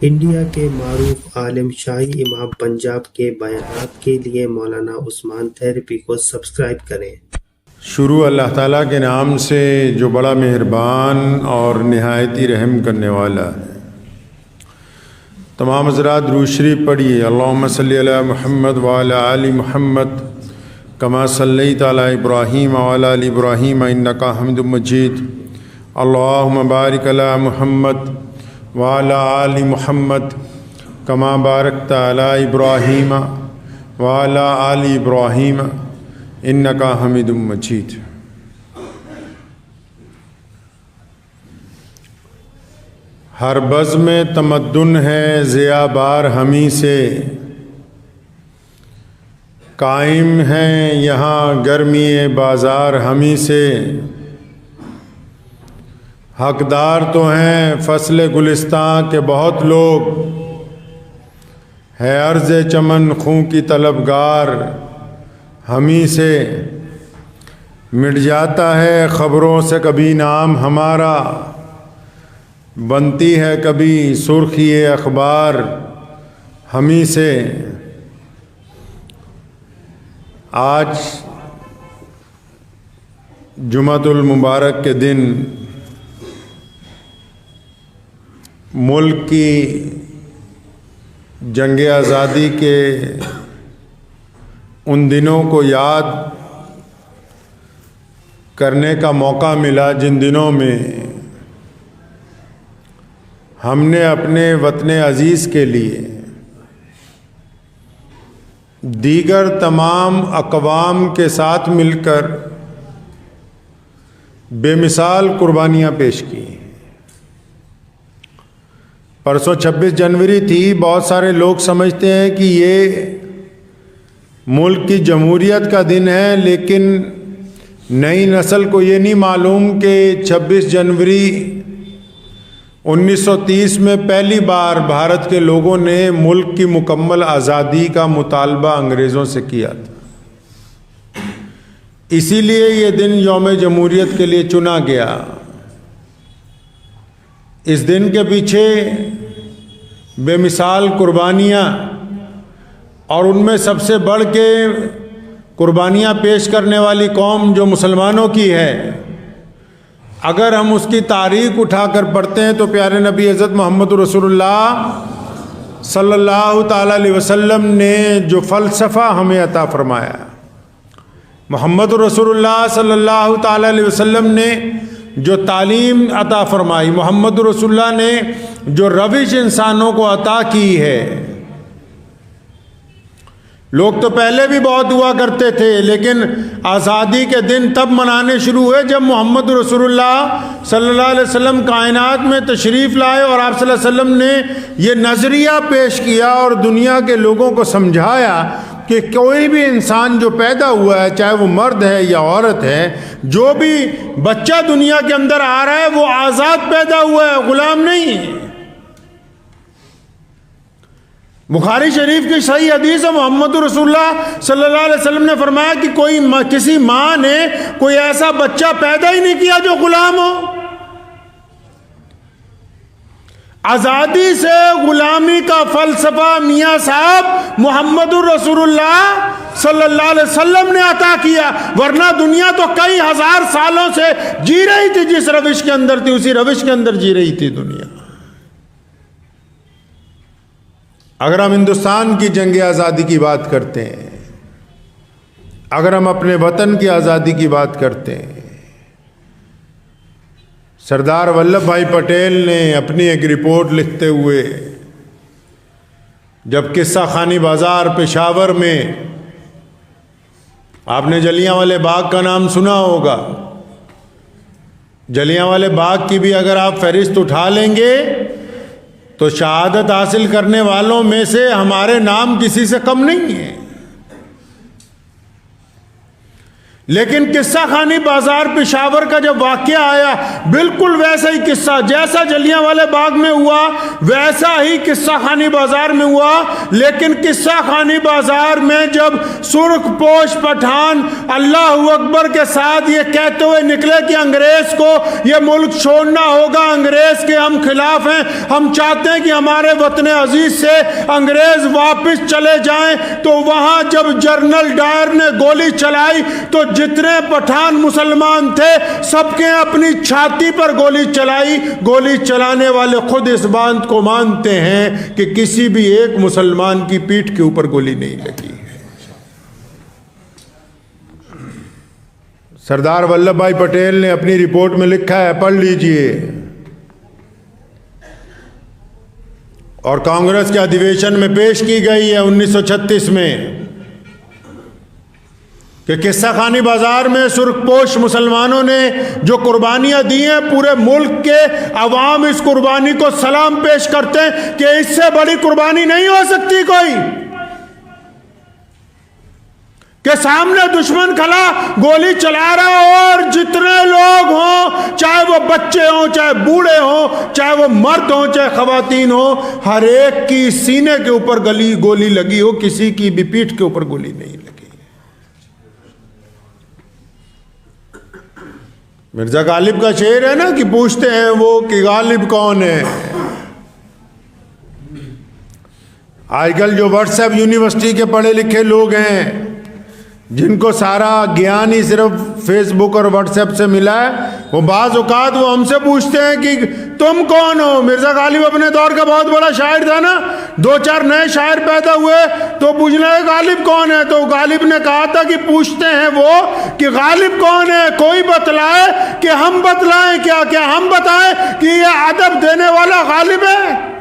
India के मारूफ आलिम शाही इमाम पंजाब के बयानात के लिए मौलाना उस्मान थेरेपी को सब्सक्राइब करें। शुरू अल्लाह ताला के नाम से जो बड़ा मेहरबान और निहायती रहम करने वाला है। तमाम हज़रात दुरूद शरीफ पढ़िए। अल्लाहुम्मा सल्ली अला मुहम्मद व अला आलि मुहम्मद कमा सल्लैता अला इब्राहीम व अला आलि इब्राहीम इन्नका हमीदुम मजीद। अल्लाहुम्मा बारिक अला मुहम्मद व अला आलि मुहम्मद कमा बारकता अला इब्राहीम व अला आलि इब्राहीम इन्नका हमीदुम मजीद। हर बज़ में तमद्दुन है ज़ियाबार हमी से, कायम हैं यहाँ गर्मी बाज़ार हमी से। हकदार तो हैं फ़स्ल गुलिस्तां के बहुत लोग, है अर्ज़ चमन खूं की तलबगार हमी से। मिट जाता है ख़बरों से कभी नाम हमारा, बनती है कभी सुर्खी अखबार हमी से। आज जुमातुल मुबारक के दिन मुल्क की जंग आज़ादी के उन दिनों को याद करने का मौका मिला जिन दिनों में हमने अपने वतन अज़ीज़ के लिए दीगर तमाम अक़वाम के साथ मिलकर बेमिसाल कुर्बानियाँ पेश की। परसों 26 जनवरी थी। बहुत सारे लोग समझते हैं कि ये मुल्क की जमहूरियत का दिन है, लेकिन नई नस्ल को ये नहीं मालूम कि 26 जनवरी 1930 में पहली बार भारत के लोगों ने मुल्क की मुकम्मल आज़ादी का मुतालबा अंग्रेज़ों से किया था। इसीलिए ये दिन यौम जमहूरियत के लिए चुना गया। इस दिन के पीछे बेमिसाल कुर्बानियाँ, और उनमें सबसे बढ़ के कुर्बानियाँ पेश करने वाली कौम जो मुसलमानों की है, अगर हम उसकी तारीख़ उठाकर पढ़ते हैं तो प्यारे नबी हज़रत मोहम्मद रसूलुल्लाह सल्लल्लाहु ताला अलैहि वसल्लम ने जो फ़लसफ़ा हमें अता फ़रमाया, मोहम्मद रसूलुल्लाह सल्लल्लाहु ताला अलैहि वसल्लम ने जो तालीम अता फ़रमाई, मोहम्मद रसूलुल्लाह ने जो रविश इंसानों को अता की है। लोग तो पहले भी बहुत हुआ करते थे, लेकिन आज़ादी के दिन तब मनाने शुरू हुए जब मोहम्मद रसूलुल्लाह सल्लल्लाहु अलैहि वसल्लम कायनात में तशरीफ़ लाए और आप सल्लल्लाहु अलैहि वसल्लम ने ये नज़रिया पेश किया और दुनिया के लोगों को समझाया कि कोई भी इंसान जो पैदा हुआ है, चाहे वो मर्द है या औरत है, जो भी बच्चा दुनिया के अंदर आ रहा है वो आज़ाद पैदा हुआ है, ग़ुलाम नहीं है। बुखारी शरीफ की सही हदीस है, मोहम्मद रसूलुल्लाह सल्लल्लाहु अलैहि वसल्लम ने फरमाया कि किसी माँ ने कोई ऐसा बच्चा पैदा ही नहीं किया जो गुलाम हो। आज़ादी से गुलामी का फलसफा मियाँ साहब मोहम्मद रसूलुल्लाह सल्लल्लाहु अलैहि वसल्लम ने अता किया, वरना दुनिया तो कई हजार सालों से जी रही थी जिस रविश के अंदर थी, उसी रविश के अंदर जी रही थी दुनिया। अगर हम हिंदुस्तान की जंग आज़ादी की बात करते हैं, अगर हम अपने वतन की आज़ादी की बात करते हैं, सरदार वल्लभ भाई पटेल ने अपनी एक रिपोर्ट लिखते हुए जब किस्सा खानी बाज़ार पेशावर में, आपने जलियांवाले बाग का नाम सुना होगा, जलियांवाले बाग की भी अगर आप फहरिस्त उठा लेंगे तो शहादत हासिल करने वालों में से हमारे नाम किसी से कम नहीं है। लेकिन किस्सा खानी बाजार पेशावर का जब वाकया आया, बिल्कुल वैसा ही किस्सा, जैसा जलियांवाले बाग में हुआ वैसा ही किस्सा खानी बाजार में हुआ। लेकिन किस्सा खानी बाजार में जब सुर्खपोश पठान अल्लाह अकबर के साथ ये कहते हुए निकले कि अंग्रेज को ये मुल्क छोड़ना होगा, अंग्रेज के हम खिलाफ हैं, हम चाहते हैं कि हमारे वतन अजीज से अंग्रेज वापस चले जाएं, तो वहां जब जनरल डायर ने गोली चलाई तो जितने पठान मुसलमान थे सबके अपनी छाती पर गोली चलाई। गोली चलाने वाले खुद इस बात को मानते हैं कि किसी भी एक मुसलमान की पीठ के ऊपर गोली नहीं लगी। सरदार वल्लभ भाई पटेल ने अपनी रिपोर्ट में लिखा है, पढ़ लीजिए। और कांग्रेस के अधिवेशन में पेश की गई है 1936 में कि किस्सा खानी बाजार में सुर्खपोश मुसलमानों ने जो कुर्बानियां दी हैं, पूरे मुल्क के अवाम इस कुर्बानी को सलाम पेश करते हैं कि इससे बड़ी कुर्बानी नहीं हो सकती कोई, के सामने दुश्मन खड़ा गोली चला रहा हो और जितने लोग हों, चाहे वो बच्चे हों, चाहे बूढ़े हों, चाहे वो मर्द हों, चाहे खवातीन हो, हर एक की सीने के ऊपर गोली लगी हो, किसी की भी पीठ के ऊपर गोली नहीं लगी। मिर्जा गालिब का शेर है ना कि पूछते हैं वो कि गालिब कौन है। आजकल जो व्हाट्सएप यूनिवर्सिटी के पढ़े लिखे लोग हैं, जिनको सारा ज्ञान ही सिर्फ फेसबुक और व्हाट्सएप से मिला है, वो बाज़ औक़ात वो हमसे पूछते हैं कि तुम कौन हो। मिर्ज़ा गालिब अपने दौर का बहुत बड़ा शायर था ना, 2-4 नए शायर पैदा हुए तो पूछना है गालिब कौन है, तो गालिब ने कहा था कि पूछते हैं वो कि गालिब कौन है, कोई बतलाए कि हम बतलाएं, क्या हम बताएं कि ये अदब देने वाला गालिब है,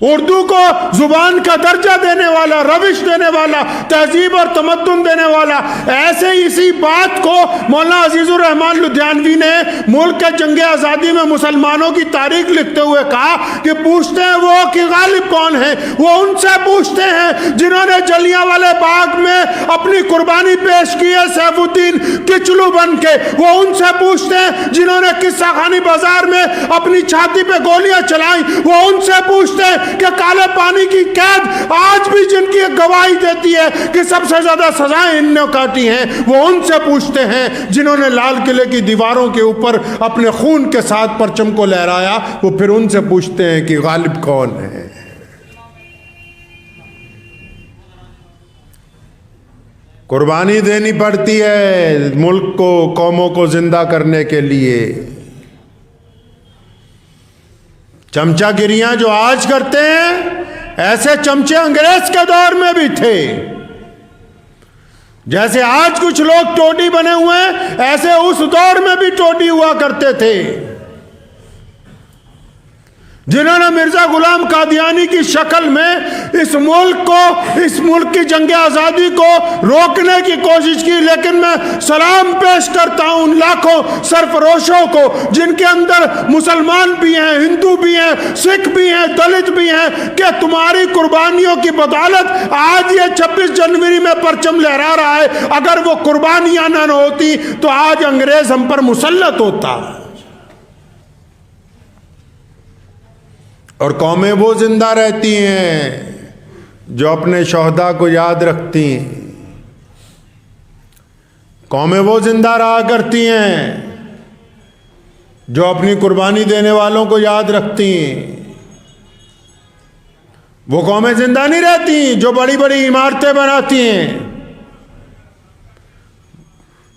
उर्दू को जुबान का दर्जा देने वाला, रविश देने वाला, तहजीब और तमद्दुन देने वाला। ऐसे इसी बात को मौलाना अजीजुर रहमान लुधियानवी ने मुल्क के जंग आज़ादी में मुसलमानों की तारीख लिखते हुए कहा कि पूछते हैं वो कि गालिब कौन है। वो उनसे पूछते हैं जिन्होंने जलियांवाले बाग में अपनी कुर्बानी पेश की है सैफुद्दीन किचलू बन के। वो उनसे पूछते हैं जिन्होंने किस्सा खानी बाजार में अपनी छाती पे गोलियां चलाई। वो उनसे पूछते हैं कि काले पानी की कैद आज भी जिनकी गवाही देती है कि सबसे ज्यादा सजाएं इनने काटी हैं। वो उनसे पूछते हैं जिन्होंने लाल किले की दीवारों के ऊपर अपने खून के साथ परचम को लहराया। वो फिर उनसे पूछते हैं कि गालिब कौन है। कुर्बानी देनी पड़ती है मुल्क को, कौमों को जिंदा करने के लिए। चमचागिरियां जो आज करते हैं, ऐसे चमचे अंग्रेज के दौर में भी थे। जैसे आज कुछ लोग टोटी बने हुए हैं, ऐसे उस दौर में भी टोटी हुआ करते थे, जिन्होंने मिर्जा गुलाम कादियानी की शक्ल में इस मुल्क को, इस मुल्क की जंग आज़ादी को रोकने की कोशिश की। लेकिन मैं सलाम पेश करता हूं उन लाखों सरफरोशों को जिनके अंदर मुसलमान भी हैं, हिंदू भी हैं, सिख भी हैं, दलित भी हैं, कि तुम्हारी कुर्बानियों की बदौलत आज ये 26 जनवरी में परचम लहरा रहा है। अगर वो कुर्बानियां न होती तो आज अंग्रेज हम पर मुसल्लत होता। और कौमें वो जिंदा रहती हैं जो अपने शोहदा को याद रखती हैं। कौमें वो जिंदा रहा करती हैं जो अपनी कुर्बानी देने वालों को याद रखती हैं। वो कौमें जिंदा नहीं रहती जो बड़ी बड़ी इमारतें बनाती हैं।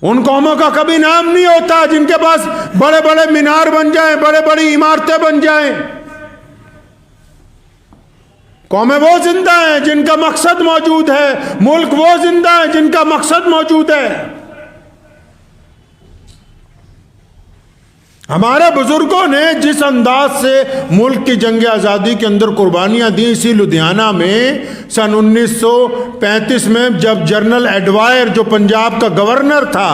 उन कौमों का कभी नाम नहीं होता जिनके पास बड़े बड़े मीनार बन जाएं, बड़े बड़ी इमारतें बन जाएं। कौमें वो जिंदा हैं जिनका मकसद मौजूद है, मुल्क वो जिंदा है जिनका मकसद मौजूद है। हमारे बुजुर्गों ने जिस अंदाज से मुल्क की जंग आज़ादी के अंदर कुर्बानियां दी, इसी लुधियाना में सन 1935 में जब जनरल एडवायर जो पंजाब का गवर्नर था,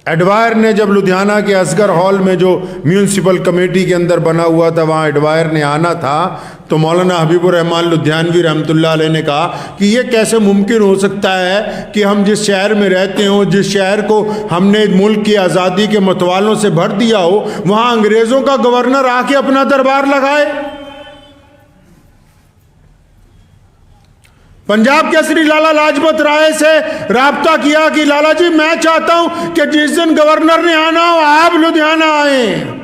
एडवायर ने जब लुधियाना के असगर हॉल में जो म्यूनिसिपल कमेटी के अंदर बना हुआ था, वहाँ एडवायर ने आना था, तो मौलाना हबीबुर रहमान लुधियानवी रहमतुल्लाह अलैह ने कहा कि ये कैसे मुमकिन हो सकता है कि हम जिस शहर में रहते हों, जिस शहर को हमने मुल्क की आज़ादी के मतवालों से भर दिया हो, वहाँ अंग्रेज़ों का गवर्नर आके अपना दरबार लगाए। पंजाब केसरी लाला लाजपत राय से राब्ता किया कि लाला जी, मैं चाहता हूं कि जिस दिन गवर्नर ने आना हो आप लुधियाना आए।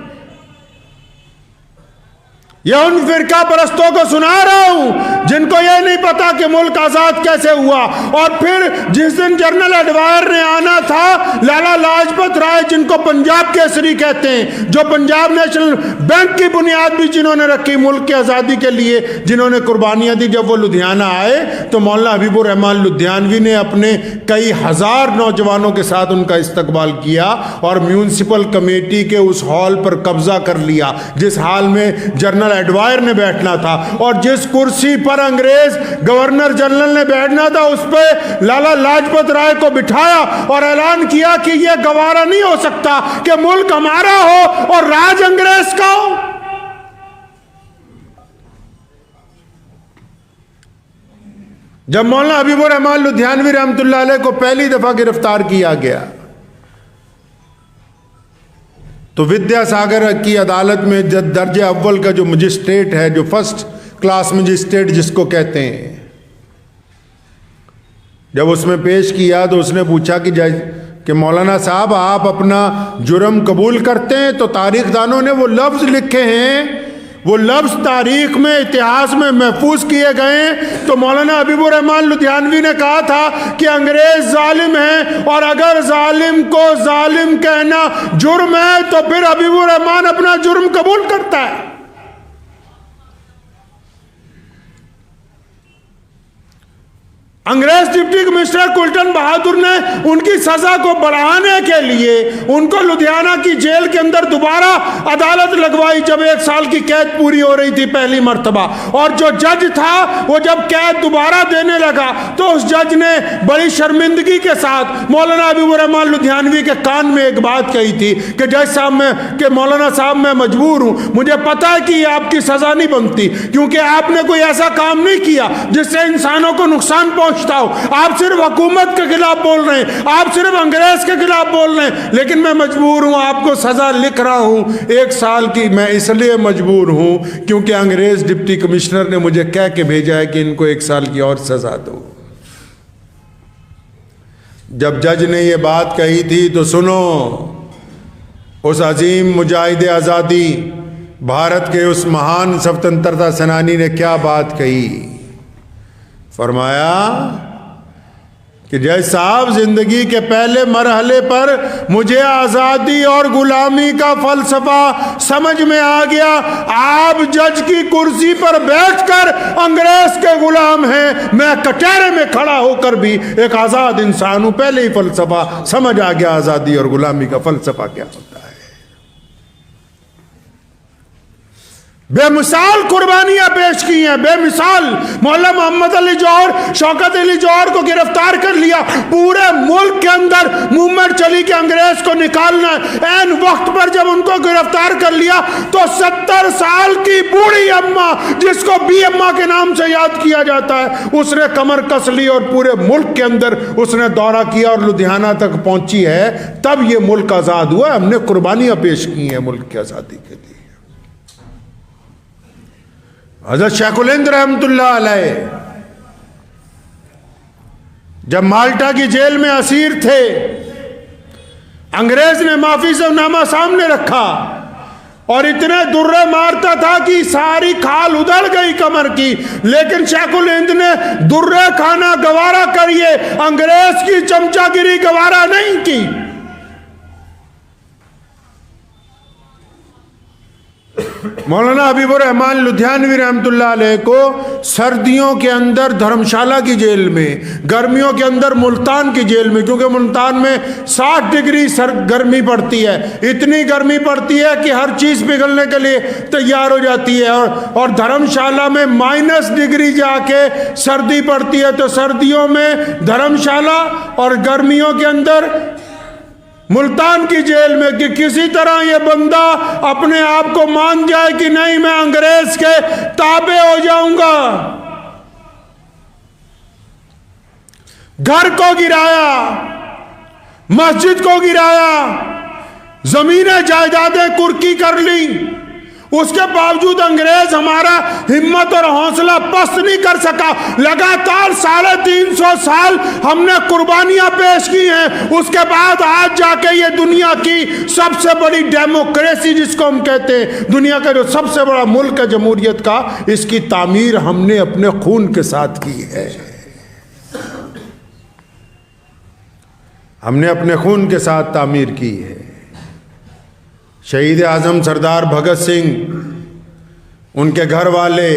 यह उन फिरका परस्तों को सुना रहा हूं जिनको यह नहीं पता कि मुल्क आजाद कैसे हुआ। और फिर जिस दिन जनरल एडवायर ने आना था, लाला लाजपत राय जिनको पंजाब केसरी कहते हैं, जो पंजाब नेशनल बैंक की बुनियाद भी जिन्होंने रखी मुल्क की आज़ादी के लिए, जिन्होंने कुर्बानियां दी, जब वो लुधियाना आए तो मौलाना हबीबुर रहमान लुधियानवी ने अपने कई हजार नौजवानों के साथ उनका इस्तकबाल किया और म्यूनिसिपल कमेटी के उस हॉल पर कब्जा कर लिया जिस हाल में जनरल एडवायर ने बैठना था। और जिस कुर्सी पर अंग्रेज गवर्नर जनरल ने बैठना था, उस पर लाला लाजपत राय को बिठाया और ऐलान किया कि यह गवारा नहीं हो सकता कि मुल्क हमारा हो और राज अंग्रेज का हो। जब मौलाना हबीबुर रहमान लुधियानवी रहमतुल्लाह अलैह को पहली दफा गिरफ्तार किया गया तो विद्यासागर की अदालत में दर्जे अव्वल का जो मजिस्ट्रेट है, जो फर्स्ट क्लास मजिस्ट्रेट जिसको कहते हैं, जब उसमें पेश किया तो उसने पूछा कि मौलाना साहब, आप अपना जुर्म कबूल करते हैं? तो तारीखदानों ने वो लफ्ज़ लिखे हैं, वो लफ्ज़ तारीख में, इतिहास में महफूज किए गए। तो मौलाना हबीबुर रहमान लुधियानवी ने कहा था कि अंग्रेज जालिम हैं और अगर जालिम को जालिम कहना जुर्म है तो फिर हबीबुर रहमान अपना जुर्म कबूल करता है। अंग्रेज डिप्टी कमिश्नर कुल्टन बहादुर ने उनकी सजा को बढ़ाने के लिए उनको लुधियाना की जेल के अंदर दोबारा अदालत लगवाई जब 1 साल की कैद पूरी हो रही थी पहली मर्तबा। और जो जज था वो जब कैद दोबारा देने लगा तो उस जज ने बड़ी शर्मिंदगी के साथ मौलाना हबीबुर रहमान लुधियानवी के कान में एक बात कही थी कि जज साहब, मैं मौलाना साहब, मैं मजबूर हूं, मुझे पता है कि आपकी सजा नहीं बनती क्योंकि आपने कोई ऐसा काम नहीं किया जिससे इंसानों को नुकसान पहुंच। आप सिर्फ हुकूमत के खिलाफ बोल रहे हैं, आप सिर्फ अंग्रेज के खिलाफ बोल रहे हैं, लेकिन मैं मजबूर हूं, आपको सजा लिख रहा हूं 1 साल की। मैं इसलिए मजबूर हूं क्योंकि अंग्रेज डिप्टी कमिश्नर ने मुझे कह के भेजा है कि इनको 1 साल की और सजा दो। जब जज ने ये बात कही थी तो सुनो, उस अजीम मुजाहिद आज़ादी भारत के उस महान स्वतंत्रता सेनानी ने क्या बात कही। फरमाया कि जय साहब, जिंदगी के पहले मरहले पर मुझे आज़ादी और गुलामी का फलसफा समझ में आ गया। आप जज की कुर्सी पर बैठकर अंग्रेज के गुलाम हैं, मैं कटहरे में खड़ा होकर भी एक आज़ाद इंसान हूं। पहले ही फलसफा समझ आ गया, आज़ादी और गुलामी का फलसफा क्या होता है। बेमिसाल कुर्बानियां पेश की हैं, बेमिसाल। मौलाना मोहम्मद अली जौहर, शौकत अली जौहर को गिरफ्तार कर लिया, पूरे मुल्क के अंदर मूवमेंट चली कि अंग्रेज को निकालना है। ऐन वक्त पर जब उनको गिरफ्तार कर लिया तो 70 साल की बूढ़ी अम्मा, जिसको बी अम्मा के नाम से याद किया जाता है, उसने कमर कस ली और पूरे मुल्क के अंदर उसने दौरा किया और लुधियाना तक पहुंची है। तब ये मुल्क आज़ाद हुआ। हमने कुर्बानियां पेश की हैं मुल्क की आज़ादी के लिए। हज़रत शेखुल हिंद रहमतुल्लाह अलैह जब माल्टा की जेल में असीर थे, अंग्रेज ने माफीनामा सामने रखा और इतने दुर्रे मारता था कि सारी खाल उधड़ गई कमर की, लेकिन शेखुल हिंद ने दुर्रे खाना गवारा करिए, अंग्रेज की चमचागिरी गवारा नहीं की। मौलाना हबीबुर रहमान लुधियानवी रहमतुल्लाह अलैह को सर्दियों के अंदर धर्मशाला की जेल में, गर्मियों के अंदर मुल्तान की जेल में, क्योंकि मुल्तान में 60 डिग्री गर्मी पड़ती है, इतनी गर्मी पड़ती है कि हर चीज़ पिघलने के लिए तैयार हो जाती है। और धर्मशाला में -डिग्री जाके सर्दी पड़ती है। तो सर्दियों में धर्मशाला और गर्मियों के अंदर मुल्तान की जेल में कि किसी तरह ये बंदा अपने आप को मान जाए कि नहीं मैं अंग्रेज के ताबे हो जाऊंगा। घर को गिराया, मस्जिद को गिराया, जमीनें जायदादें कुर्की कर ली, उसके बावजूद अंग्रेज हमारा हिम्मत और हौसला पस्त नहीं कर सका। लगातार 350 साल हमने कुर्बानियां पेश की हैं, उसके बाद आज जाके ये दुनिया की सबसे बड़ी डेमोक्रेसी जिसको हम कहते हैं, दुनिया का जो सबसे बड़ा मुल्क है जमहूरियत का, इसकी तामीर हमने अपने खून के साथ की है। हमने अपने खून के साथ तामीर की है। शहीद आज़म सरदार भगत सिंह, उनके घर वाले,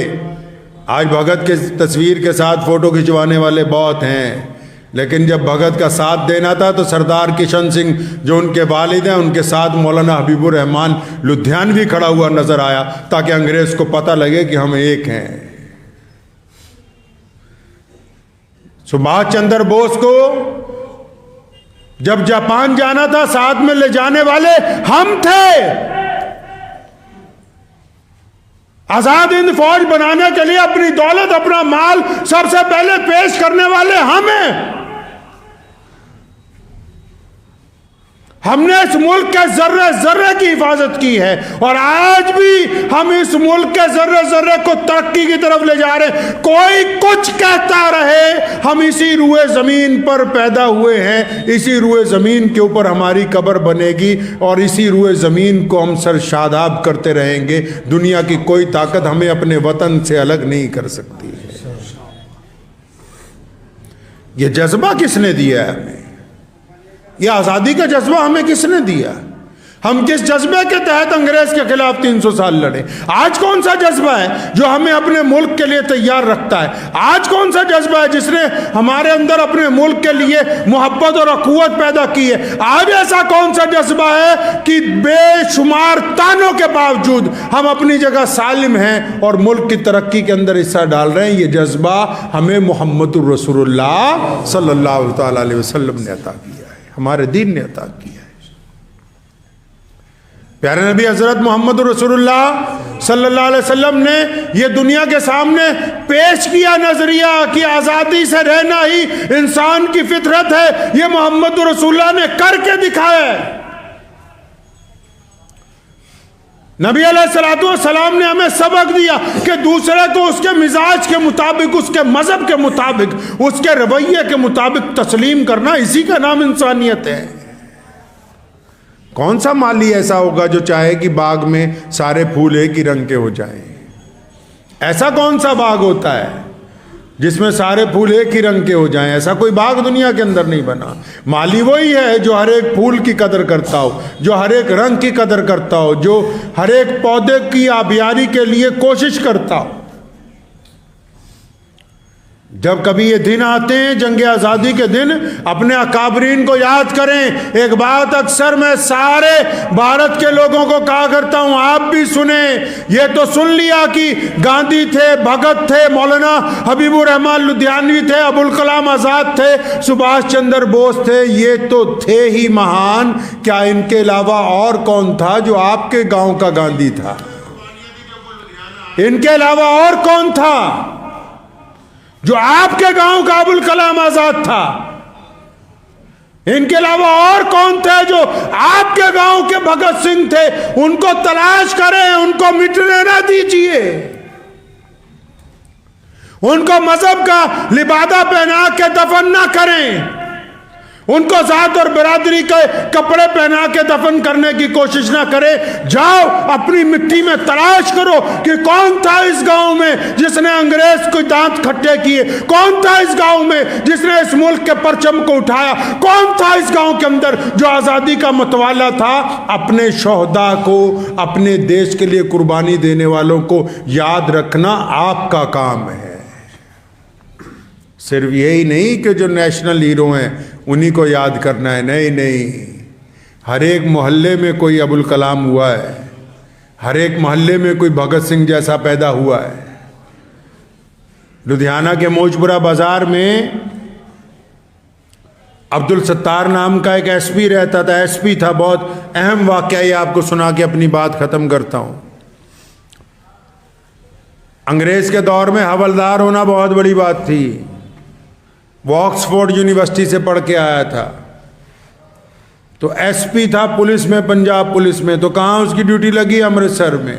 आज भगत के तस्वीर के साथ फ़ोटो खिंचवाने वाले बहुत हैं, लेकिन जब भगत का साथ देना था तो सरदार किशन सिंह जो उनके वालिद हैं, उनके साथ मौलाना हबीबुर रहमान लुधियानवी खड़ा हुआ नज़र आया ताकि अंग्रेज़ को पता लगे कि हम एक हैं। सुभाष चंद्र बोस को जब जापान जाना था साथ में ले जाने वाले हम थे। आजाद हिंद फौज बनाने के लिए अपनी दौलत, अपना माल सबसे पहले पेश करने वाले हम हैं। हमने इस मुल्क के जर्रे जर्रे की हिफाजत की है और आज भी हम इस मुल्क के जर्रे जर्रे को तरक्की की तरफ ले जा रहे हैं। कोई कुछ कहता रहे, हम इसी रुए जमीन पर पैदा हुए हैं, इसी रुए जमीन के ऊपर हमारी कब्र बनेगी और इसी रुए जमीन को हम सरशादाब करते रहेंगे। दुनिया की कोई ताकत हमें अपने वतन से अलग नहीं कर सकती है। ये जज्बा किसने दिया है हमें? यह आज़ादी का जज्बा हमें किसने दिया? हम किस जज्बे के तहत अंग्रेज के खिलाफ 300 साल लड़े? आज कौन सा जज्बा है जो हमें अपने मुल्क के लिए तैयार रखता है? आज कौन सा जज्बा है जिसने हमारे अंदर अपने मुल्क के लिए मोहब्बत और अखुवत पैदा की है? आज ऐसा कौन सा जज्बा है कि बेशुमार तानों के बावजूद हम अपनी जगह सालिम हैं और मुल्क की तरक्की के अंदर हिस्सा डाल रहे हैं? ये जज्बा हमें मुहम्मदुर रसूलुल्लाह सल्लल्लाहु तआला अलैहि वसल्लम ने अता किया है, हमारे दीन ने अता किया है। प्यारे नबी हजरत मोहम्मद रसूलुल्लाह सल्लल्लाहु अलैहि वसल्लम ने यह दुनिया के सामने पेश किया नजरिया कि आज़ादी से रहना ही इंसान की फितरत है। यह मोहम्मद रसूलुल्लाह ने करके दिखाया है। नबी अलैहिस्सलाम ने हमें सबक दिया कि दूसरे को उसके मिजाज के मुताबिक, उसके मजहब के मुताबिक, उसके रवैये के मुताबिक तस्लीम करना, इसी का नाम इंसानियत है। कौन सा माली ऐसा होगा जो चाहे कि बाग में सारे फूल एक ही रंग के हो जाएं? ऐसा कौन सा बाग होता है जिसमें सारे फूल एक ही रंग के हो जाएं? ऐसा कोई बाग दुनिया के अंदर नहीं बना। माली वही है जो हर एक फूल की कदर करता हो, जो हर एक रंग की कदर करता हो, जो हर एक पौधे की आबियारी के लिए कोशिश करता हो। जब कभी ये दिन आते हैं, जंग आज़ादी के दिन, अपने अकाबरीन को याद करें। एक बात अक्सर मैं सारे भारत के लोगों को कहा करता हूं, आप भी सुने। ये तो सुन लिया कि गांधी थे, भगत थे, मौलाना हबीबुर रहमान लुधियानवी थे, अबुल कलाम आज़ाद थे, सुभाष चंद्र बोस थे। ये तो थे ही महान। क्या इनके अलावा और कौन था जो आपके गांव का गांधी था? इनके अलावा और कौन था जो आपके गांव का अबुल कलाम आजाद था? इनके अलावा और कौन थे जो आपके गांव के भगत सिंह थे? उनको तलाश करें, उनको मिटने ना दीजिए, उनको मजहब का लिबादा पहना के दफन ना करें, उनको जात और बिरादरी के कपड़े पहना के दफन करने की कोशिश ना करें। जाओ अपनी मिट्टी में तलाश करो कि कौन था इस गांव में जिसने अंग्रेज को दांत खट्टे किए, कौन था इस गांव में जिसने इस मुल्क के परचम को उठाया, कौन था इस गांव के अंदर जो आज़ादी का मतवाला था। अपने शोहदा को, अपने देश के लिए कुर्बानी देने वालों को याद रखना आपका काम है। सिर्फ यही नहीं कि जो नेशनल हीरो हैं उन्हीं को याद करना है, नहीं नहीं। हर एक मोहल्ले में कोई अबुल कलाम हुआ है, हर एक मोहल्ले में कोई भगत सिंह जैसा पैदा हुआ है। लुधियाना के मौजपुरा बाजार में अब्दुल सत्तार नाम का एक एसपी रहता था, एसपी था, बहुत अहम वाकया ये आपको सुना के अपनी बात खत्म करता हूं। अंग्रेज के दौर में हवलदार होना बहुत बड़ी बात थी। वो ऑक्सफोर्ड यूनिवर्सिटी से पढ़ के आया था, तो एसपी था पुलिस में, पंजाब पुलिस में। तो कहाँ उसकी ड्यूटी लगी? अमृतसर में।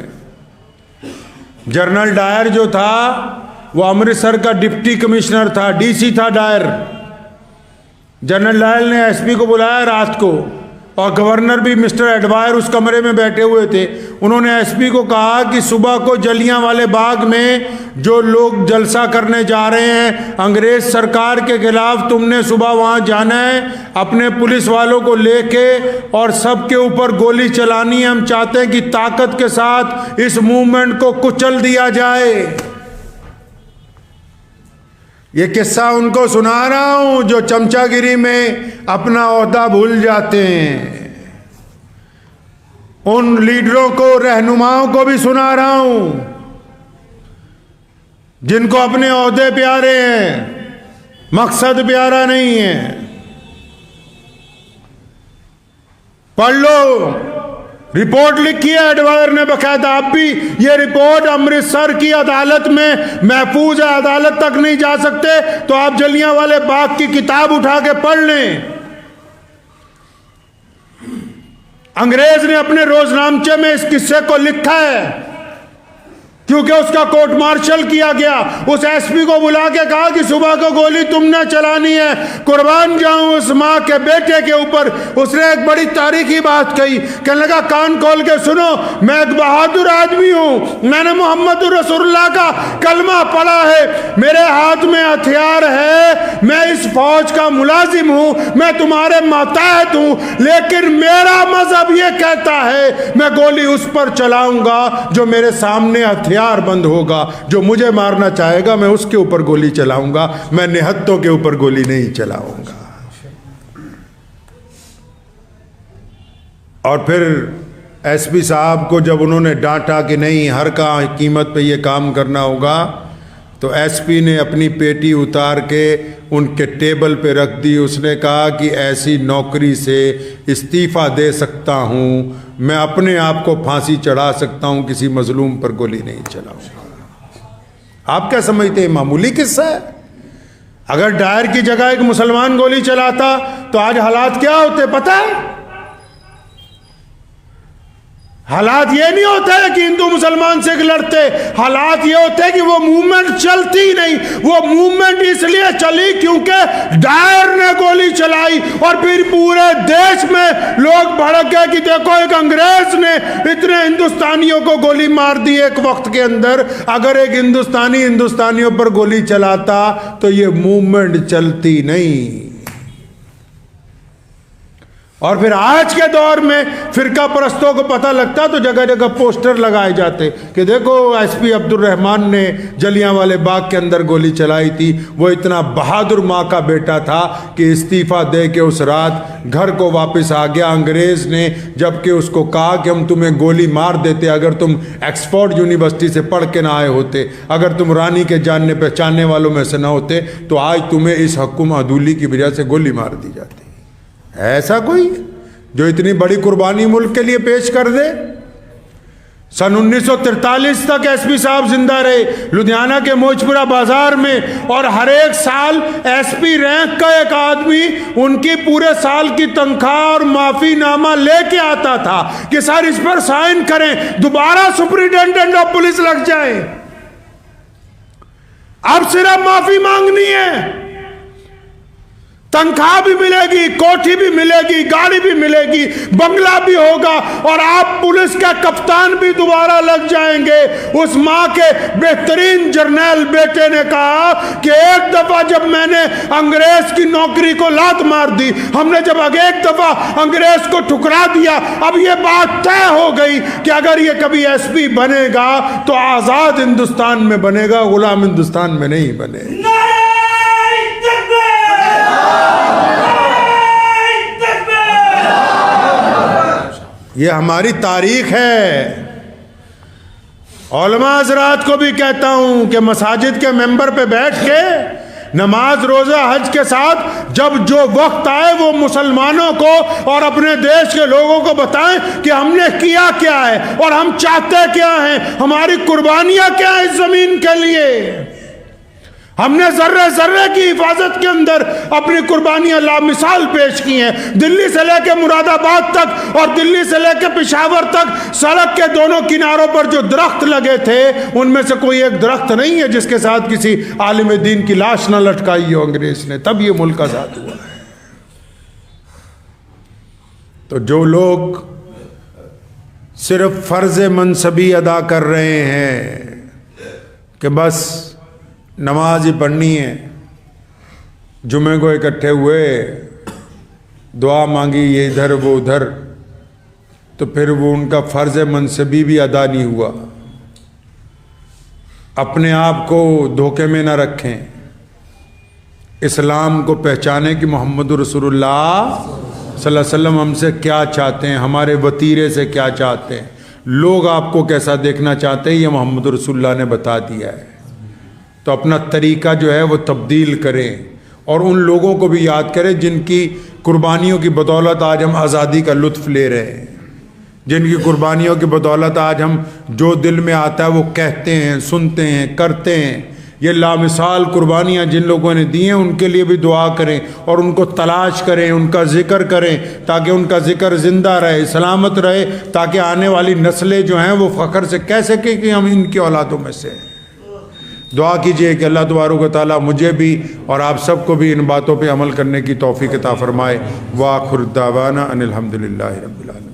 जनरल डायर जो था वो अमृतसर का डिप्टी कमिश्नर था, डीसी था डायर। जनरल डायर ने एसपी को बुलाया रात को, और गवर्नर भी मिस्टर एडवायर उस कमरे में बैठे हुए थे। उन्होंने एसपी को कहा कि सुबह को जलियांवाले बाग में जो लोग जलसा करने जा रहे हैं अंग्रेज सरकार के खिलाफ, तुमने सुबह वहां जाना है, अपने पुलिस वालों को लेके और सबके ऊपर गोली चलानी है। हम चाहते हैं कि ताकत के साथ इस मूवमेंट को कुचल दिया जाए। ये किस्सा उनको सुना रहा हूं जो चमचागिरी में अपना ओहदा भूल जाते हैं। उन लीडरों को, रहनुमाओं को भी सुना रहा हूं जिनको अपने ओहदे प्यारे हैं, मकसद प्यारा नहीं है। पढ़ लो, रिपोर्ट लिखी है एडवायर ने बकायदा। आप भी ये रिपोर्ट अमृतसर की अदालत में महफूज है, अदालत तक नहीं जा सकते तो आप जलियांवाले बाग की किताब उठा के पढ़ लें। अंग्रेज ने अपने रोजनामचे में इस किस्से को लिखा है, क्योंकि उसका कोर्ट मार्शल किया गया। उस एसपी को बुला के कहा कि सुबह को गोली तुमने चलानी है, कुर्बान जाऊं उस मां के बेटे के ऊपर। उसने एक बड़ी तारीखी बात कही, कहने लगा कान खोल के सुनो, मैं एक बहादुर आदमी हूं, मैंने मोहम्मद रसूलुल्लाह का कलमा पढ़ा है, मेरे हाथ में हथियार है, मैं इस फौज का मुलाजिम हूं, मैं तुम्हारे मातहत हूं, लेकिन मेरा मजहब यह कहता है मैं गोली उस पर चलाऊंगा जो मेरे सामने हथियार बंद होगा। जो मुझे मारना चाहेगा मैं उसके ऊपर गोली चलाऊंगा, मैं निहत्तों के ऊपर गोली नहीं चलाऊंगा। और फिर एसपी साहब को जब उन्होंने डांटा कि नहीं हर का कीमत पे ये काम करना होगा, तो एसपी ने अपनी पेटी उतार के उनके टेबल पे रख दी। उसने कहा कि ऐसी नौकरी से इस्तीफा दे सकता हूं, मैं अपने आप को फांसी चढ़ा सकता हूं, किसी मजलूम पर गोली नहीं चलाऊंगा। आप क्या समझते हैं मामूली किस्सा है? अगर डायर की जगह एक मुसलमान गोली चलाता तो आज हालात क्या होते पता है? हालात ये नहीं होता है कि हिंदू मुसलमान से लड़ते, हालात ये होते हैं कि वो मूवमेंट चलती नहीं। वो मूवमेंट इसलिए चली क्योंकि डायर ने गोली चलाई, और फिर पूरे देश में लोग भड़क गए कि देखो एक अंग्रेज ने इतने हिंदुस्तानियों को गोली मार दी एक वक्त के अंदर। अगर एक हिंदुस्तानी हिंदुस्तानियों पर गोली चलाता तो ये मूवमेंट चलती नहीं। और फिर आज के दौर में फिरका परस्तों को पता लगता तो जगह जगह पोस्टर लगाए जाते कि देखो एसपी अब्दुल रहमान ने जलियांवाले बाग के अंदर गोली चलाई थी, वो इतना बहादुर माँ का बेटा था कि इस्तीफा दे के उस रात घर को वापस आ गया। अंग्रेज ने जबकि उसको कहा कि हम तुम्हें गोली मार देते अगर तुम ऑक्सफोर्ड यूनिवर्सिटी से पढ़ के ना आए होते, अगर तुम रानी के जानने पहचानने वालों में से ना होते, तो आज तुम्हें इस हुक्म अदूली की वजह से गोली मार दी जाती। ऐसा कोई जो इतनी बड़ी कुर्बानी मुल्क के लिए पेश कर दे? सन 1943 तक एसपी साहब जिंदा रहे लुधियाना के मोचपुरा बाजार में, और हर एक साल एसपी रैंक का एक आदमी उनकी पूरे साल की तनख्वाह और माफीनामा लेके आता था कि सर इस पर साइन करें, दोबारा सुपरिटेंडेंट ऑफ पुलिस लग जाए। अब सिर्फ माफी मांगनी है, तनख्वाह भी मिलेगी, कोठी भी मिलेगी, गाड़ी भी मिलेगी, बंगला भी होगा, और आप पुलिस का कप्तान भी दोबारा लग जाएंगे। उस मां के बेहतरीन जर्नैल बेटे ने कहा कि एक दफा जब मैंने अंग्रेज की नौकरी को लात मार दी, हमने जब एक दफा अंग्रेज को ठुकरा दिया, अब ये बात तय हो गई कि अगर ये कभी एसपी बनेगा तो आजाद हिंदुस्तान में बनेगा, गुलाम हिंदुस्तान में नहीं बनेगा। ये हमारी तारीख है। उलमा हज़रात को भी कहता हूं कि मसाजिद के मेंबर पे बैठ के नमाज रोजा हज के साथ जब जो वक्त आए वो मुसलमानों को और अपने देश के लोगों को बताएं कि हमने किया क्या है और हम चाहते क्या हैं, हमारी कुर्बानियां क्या है इस जमीन के लिए। हमने जर्रे जर्रे की हिफाजत के अंदर अपनी कुर्बानियां लामिसाल पेश की हैं। दिल्ली से लेकर मुरादाबाद तक और दिल्ली से लेकर पेशावर तक सड़क के दोनों किनारों पर जो दरख्त लगे थे उनमें से कोई एक दरख्त नहीं है जिसके साथ किसी आलिम दीन की लाश न लटकाई हो अंग्रेज ने, तब ये मुल्क आजाद हुआ है। तो जो लोग सिर्फ फर्ज मनसबी अदा कर रहे हैं कि बस नमाज ही पढ़नी है, जुमे को इकट्ठे हुए, दुआ मांगी ये इधर वो उधर, तो फिर वो उनका फ़र्ज़ मनसबी भी अदा नहीं हुआ। अपने आप को धोखे में न रखें, इस्लाम को पहचानें कि मोहम्मद रसूलुल्लाह सल्लल्लाहु अलैहि वसल्लम हमसे क्या चाहते हैं, हमारे वतीरे से क्या चाहते हैं, लोग आपको कैसा देखना चाहते हैं, ये मोहम्मद रसूलुल्लाह ने बता दिया है। तो अपना तरीका जो है वो तब्दील करें और उन लोगों को भी याद करें जिनकी कुर्बानियों की बदौलत आज हम आज़ादी का लुत्फ़ ले रहे हैं, जिनकी कुर्बानियों की बदौलत आज हम जो दिल में आता है वो कहते हैं, सुनते हैं, करते हैं। ये लामिसाल कुर्बानियाँ जिन लोगों ने दी हैं उनके लिए भी दुआ करें और उनको तलाश करें, उनका ज़िक्र करें ताकि उनका ज़िक्र ज़िंदा रहे, सलामत रहे, ताकि आने वाली नस्लें जो हैं वो फ़ख्र से कह सकें कि हम इनकी औलादों में से हैं। दुआ कीजिए कि अल्लाह तबारक व तआला मुझे भी और आप सबको भी इन बातों पे अमल करने की तौफीक अता फरमाए। व आखिर दावाना अनिल हम्दुलिल्लाहि रब्बिल आलमीन।